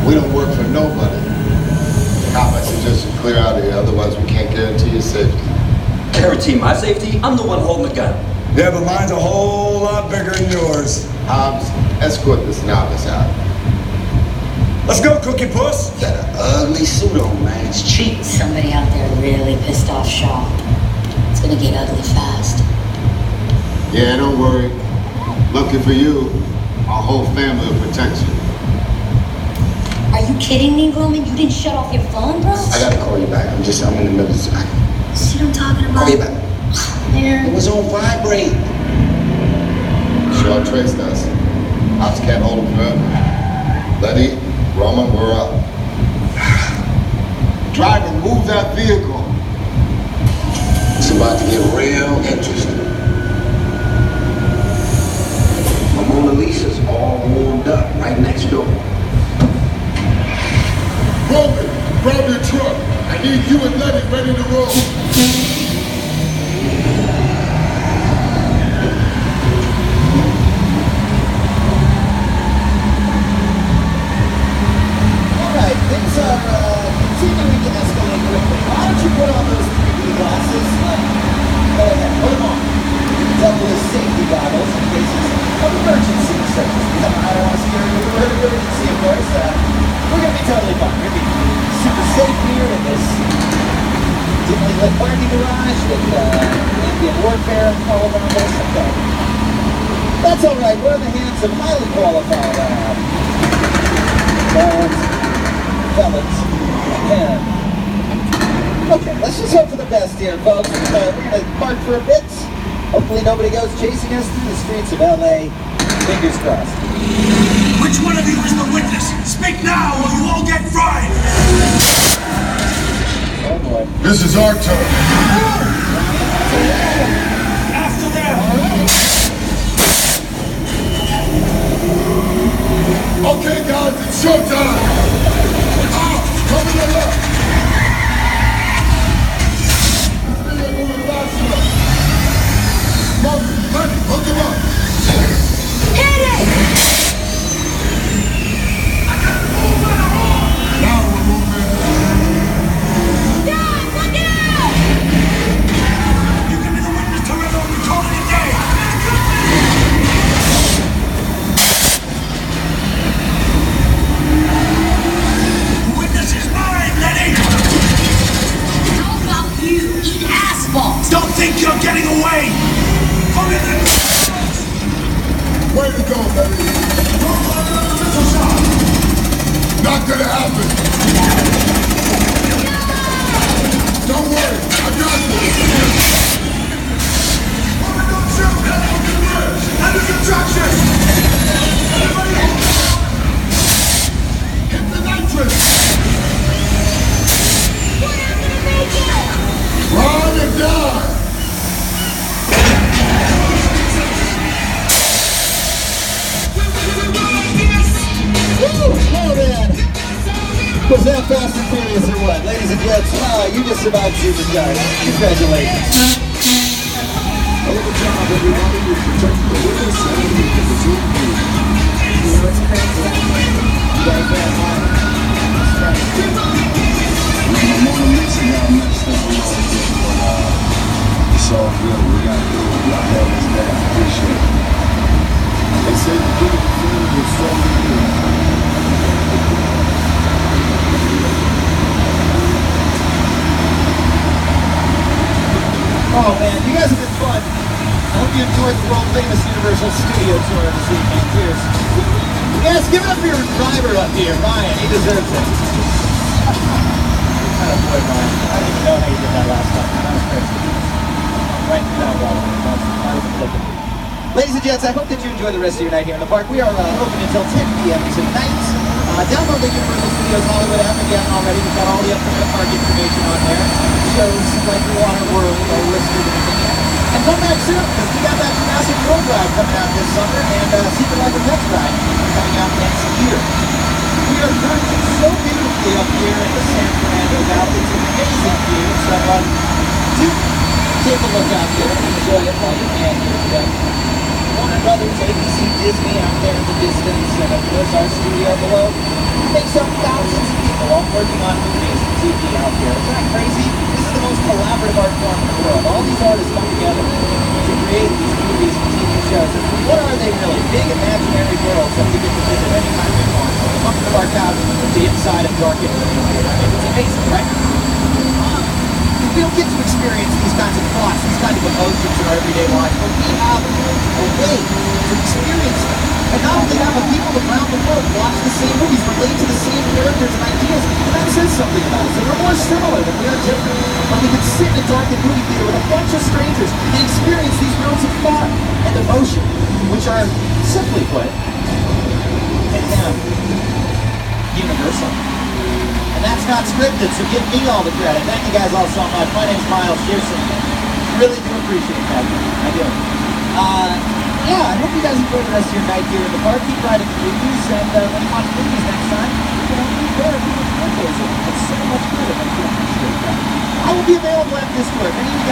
We don't work for nobody. Cop, I suggest you clear out of here, otherwise we can't guarantee your safety. Guarantee my safety? I'm the one holding the gun. Yeah, but mine's a whole lot bigger than yours. Hobbs, escort this novice out. Let's go, Cookie Puss. You got an ugly suit on, man. It's cheap. Somebody out there really pissed off Shaw. It's gonna get ugly fast. Yeah, don't worry. Lucky for you, our whole family will protect you. Are you kidding me, Roman? You didn't shut off your phone, bro? I gotta call you back. I'm in the middle of... See what I'm talking about? Call you back. Man. It was on vibrate. Shaw traced us. Hobbs can't hold him forever. Letty, Roman, we're up. Driver, move that vehicle. It's about to get real interesting. My Mona Lisa's all warmed up right next door. Roman, grab your truck. I need you and Letty ready to roll. Things are continuing to escalate quickly. Why don't you put on those 3D glasses? Go ahead, put them on. Double his safety goggles in cases of emergency, such as I don't want to scare you with an emergency, of course. We're going to be totally fine. We're going to be super safe here in this dimly lit parking garage with Indian warfare all around us. Okay. That's all right. We're in the hands of highly qualified felons. Okay, let's just hope for the best here, folks. We're going to park for a bit. Hopefully nobody goes chasing us through the streets of L.A. Fingers crossed. Which one of you is the witness? Speak now or you all get fried! Oh boy. This is our turn. After them! Okay, guys, it's showtime. Come to the left. Letty, hook him up. Hit it! Now we're moving. Guys, look out! You can be the witness to it or we call it a day! The witness is mine, Letty! How about you eat asphalt? Don't think you're getting away! Come in and... Way to go, Letty. Not gonna happen. Don't worry, I got this. Don't shoot! Under subtraction! Everybody hit the nitrous! We're not gonna make it! Run and die! Woo! Oh man! Was that Fast and Furious or what? Ladies and gents, you just survived supercharged. Congratulations. It's all good. We got to do it. Y'all have this back. Appreciate it. They say the good of the food is so good. Oh man, you guys have been fun. I hope you enjoyed the world famous Universal Studio tour this evening. Cheers. Yes, give it up for your driver up here, Ryan. He deserves it. Oh boy, Ryan. I don't even know how you did that last time. That was crazy. Right now, not even looking. Ladies and gents, I hope that you enjoy the rest of your night here in the park. We are open until 10 p.m. tonight. Download the Universal Studios Hollywood app if you haven't already. We've got all the upcoming park information on there. Shows like Water World are listed in the And come back soon, because we got that Jurassic World ride coming out this summer, and Secret Life of Pets ride coming out next year. We are currently so beautifully up here in the San Fernando Valley. It's an amazing view, so do take a look out there and enjoy it while you can here today. Warner Brothers, ABC, Disney out there in the distance, and of course our studio below. makes up thousands of people all working on movies and TV out here. Isn't that crazy? This is the most collaborative art form in the world. All these artists come together to create these movies and TV shows. And what are they really? Big imaginary worlds that we get to visit anytime we want. From the comfort of our couch to the inside of darkened movie theater. I mean, it's amazing, right? We don't get to experience these kinds of thoughts, these kinds of emotions in our everyday life, but we have a way to experience them. And not only that, but people around the world watch the same movies, relate to the same characters and ideas, and that says something about us. And we're more similar than we are different. But we can sit in a darkened movie theater with a bunch of strangers and experience these realms of thought and emotion, which are, simply put, universal. And that's not scripted, so give me all the credit. Thank you guys all so much. My name's Miles Shearson. Really do appreciate that. I do. Yeah, I hope you guys enjoy the rest of your night here in the park. Keep riding the movies, and when you watch movies next time, you know, be there people's birthdays. It's so much better. I appreciate that. I will be available at Discord. If any of you guys